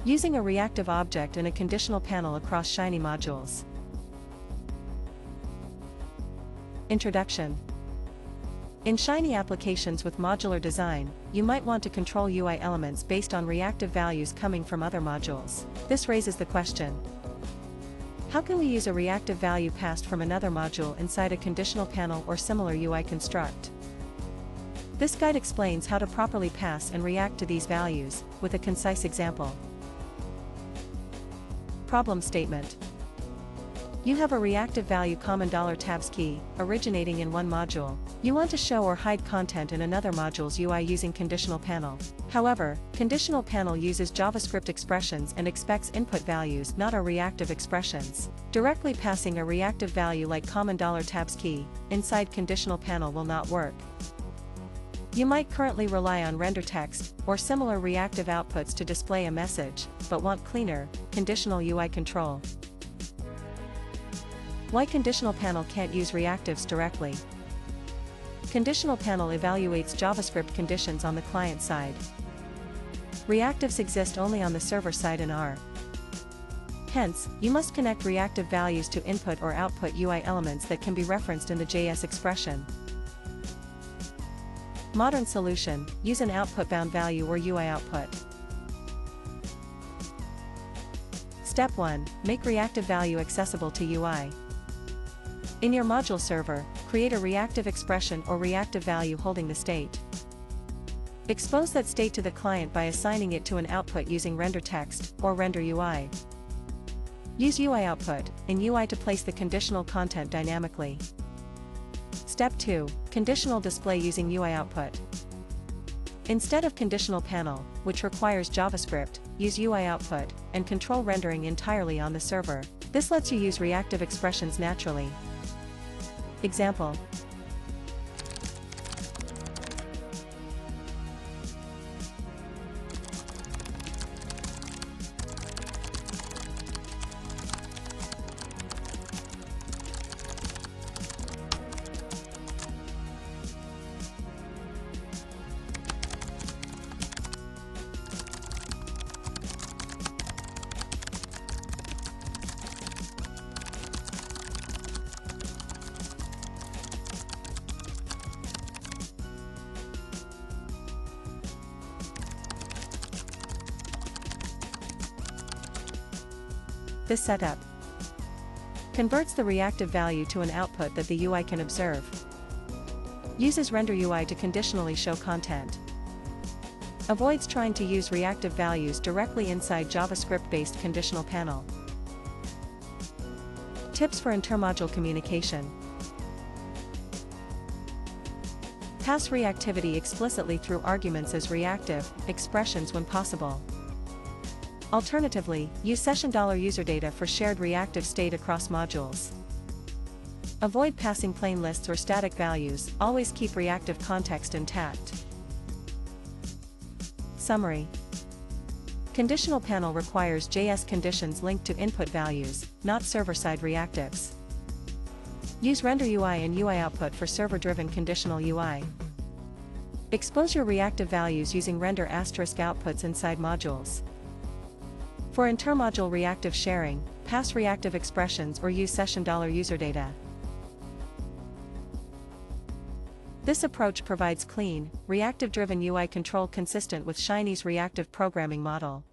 Using a reactive object in a conditional panel across Shiny modules. Introduction. In Shiny applications with modular design, you might want to control UI elements based on reactive values coming from other modules. This raises the question: how can we use a reactive value passed from another module inside a conditional panel or similar UI construct? This guide explains how to properly pass and react to these values, with a concise example. Problem statement. You have a reactive value common $tabs key, originating in one module. You want to show or hide content in another module's UI using conditionalPanel. However, conditionalPanel uses JavaScript expressions and expects input values, not our reactive expressions. Directly passing a reactive value like common $tabs key inside conditionalPanel will not work. You might currently rely on render text or similar reactive outputs to display a message, but want cleaner, conditional UI control. Why conditionalPanel can't use reactives directly? conditionalPanel evaluates JavaScript conditions on the client side. Reactives exist only on the server side in R. Hence, you must connect reactive values to input or output UI elements that can be referenced in the JS expression. Modern solution: use an output-bound value or UI output. Step 1. Make reactive value accessible to UI. In your module server, create a reactive expression or reactive value holding the state. Expose that state to the client by assigning it to an output using render text or render UI. Use UI output in UI to place the conditional content dynamically. Step 2. Conditional display using UI output. Instead of conditionalPanel, which requires JavaScript, use UI output and control rendering entirely on the server. This lets you use reactive expressions naturally. Example. This setup converts the reactive value to an output that the UI can observe. Uses render UI to conditionally show content. Avoids trying to use reactive values directly inside JavaScript-based conditionalPanel. Tips for intermodule communication. Pass reactivity explicitly through arguments as reactive expressions when possible. Alternatively, use session$userdata for shared reactive state across modules. Avoid passing plain lists or static values, always keep reactive context intact. Summary. conditionalPanel requires JS conditions linked to input values, not server-side reactives. Use render UI and UI output for server-driven conditional UI. Expose your reactive values using render asterisk outputs inside modules. For intermodule reactive sharing, pass reactive expressions or use session$userdata. This approach provides clean, reactive-driven UI control consistent with Shiny's reactive programming model.